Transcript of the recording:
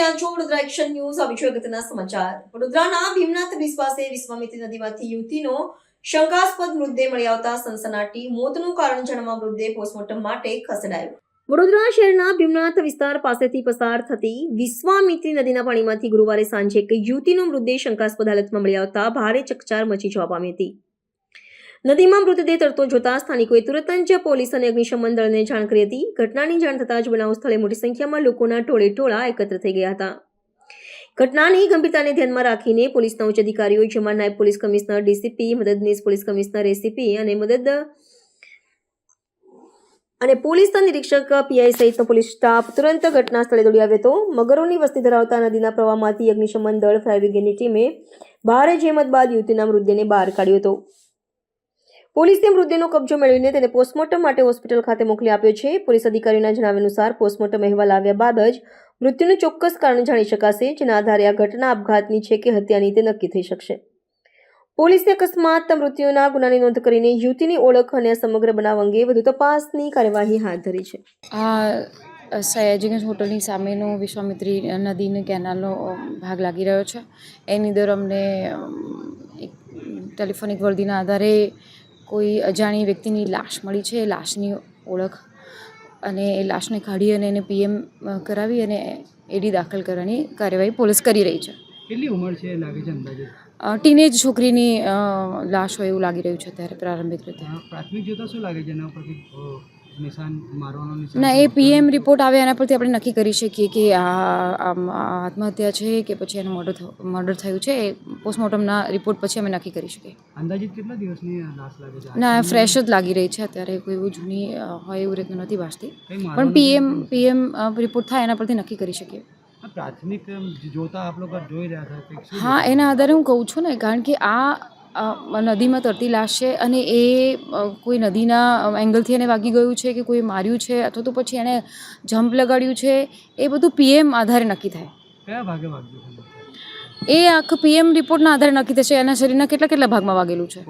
રહ્યા છો Vadodara action news. આવી છે અગત્યના સમાચાર. વડોદરાના ભીમનાથ બ્રિજ પાસે વિશ્વામિત્રી નદીમાંથી યુવતીનો શંકાસ્પદ મૃતદેહ મળી આવતા સનસનાટી. મોતનું કારણ જાણવા મૃતદેહ પોસ્ટમોર્ટમ માટે ખસેડાયો. વડોદરા શહેરના ભીમનાથ વિસ્તાર પાસેથી પસાર થતી વિશ્વામિત્રી નદીના પાણીમાંથી ગુરુવારે સાંજે એક યુવતીનો મૃતદેહ શંકાસ્પદ હાલતમાં મળી આવતા ભારે ચકચાર મચી જવા પામી હતી. નદીમાં મૃતદેહ તરતો જોતા સ્થાનિકોએ તુરંત જ પોલીસ અને અગ્નિશમન દળને જાણ કરી હતી. ઘટનાની જાણ થતાં જ બનાવ સ્થળે મોટી સંખ્યામાં લોકોના ટોળેટોળા એકત્ર થઈ ગયા હતા. ઘટનાની ગંભીરતાને ધ્યાનમાં રાખીને પોલીસના ઉચ્ચ અધિકારીઓ, જેમાં નાયબ પોલીસ કમિશનર, ડીસીપી, મદદનીશ પોલીસ કમિશનર, એસીપી અને પોલીસના નિરીક્ષક, પીઆઈ સહિતનો પોલીસ સ્ટાફ તુરંત ઘટના સ્થળે દોડી આવ્યો હતો. મગરોની વસ્તી ધરાવતા નદીના પ્રવાહમાંથી અગ્નિશમન દળ, ફાયર બ્રિગેડની ટીમે ભારે જહેમત બાદ યુવતીના મૃતદેહને બહાર કાઢ્યો હતો. પોલીસે મૃતદેહનો કબજો મેળવીને તેને પોસ્ટમોર્ટમ માટે હોસ્પિટલ ખાતે મોકલી આપ્યો છે. પોલીસ અધિકારીઓના જણાવ્યા અનુસાર પોસ્ટમોર્ટમ અહેવાલ આવ્યા બાદ જ મૃત્યુનું ચોક્કસ કારણ જાણી શકાશે, જેના આધારે આ ઘટના આપઘાતની છે કે હત્યાની તે નક્કી થઈ શકશે. પોલીસે અકસ્માત મૃત્યુના ગુનાની નોંધ કરીને યુવતીની ઓળખ અને સમગ્ર બનાવ અંગે વધુ તપાસની કાર્યવાહી હાથ ધરી છે. આ સયાજીગંજ હોટલની સામેનો વિશ્વામિત્રી નદીની કેનાલનો ભાગ લાગી રહ્યો છે. એની અંદર અમને એક ટેલિફોનિક વર્દીના આધારે કોઈ અજાણી વ્યક્તિની લાશ મળી છે. લાશની ઓળખ અને એ લાશને કાઢી અને એને પીએમ કરાવી અને એડી દાખલ કરવાની કાર્યવાહી પોલીસ કરી રહી છે. કેટલી ઉંમર છે લાગે છે અંદાજે? ટીનેજ છોકરીની લાશ હોય એવું લાગી રહ્યું છે અત્યારે પ્રારંભિક રીતે. પ્રાથમિક જોતા શું લાગે છે એના પરથી નિશાન મારવાનો નિશાન? ના, એ પીએમ રિપોર્ટ આવે એના પરથી આપણે નક્કી કરી શકીએ કે આ આત્મહત્યા છે કે પછી એનું મર્ડર થયું છે. એ પોસ્ટમોર્ટમના રિપોર્ટ પછી અમે નક્કી કરી શકીએ. અંદાજિત કેટલા દિવસની લાશ લાગે છે? ના, ફ્રેશ જ લાગી રહી છે અત્યારે. કોઈ એવું જૂની હોય એવું રીતનું નથી વાંચતી, પણ પીએમ રિપોર્ટ થાય એના પરથી નક્કી કરી શકીએ. પ્રાથમિક જોતા આપ લોકો જોઈ રહ્યા હતા? હા, એના આધારે હું કહું છું ને, કારણ કે આ નદીમાં તરતી લાશ છે અને એ કોઈ નદીના એંગલથી એને વાગી ગયું છે કે કોઈ માર્યું છે અથવા તો પછી એને જમ્પ લગાડ્યું છે, એ બધું પીએમ આધારે નક્કી થાય. કયા ભાગે વાગ્યું છે? એ આખું પીએમ રિપોર્ટના આધારે નક્કી થશે એના શરીરના કેટલા ભાગમાં વાગેલું છે.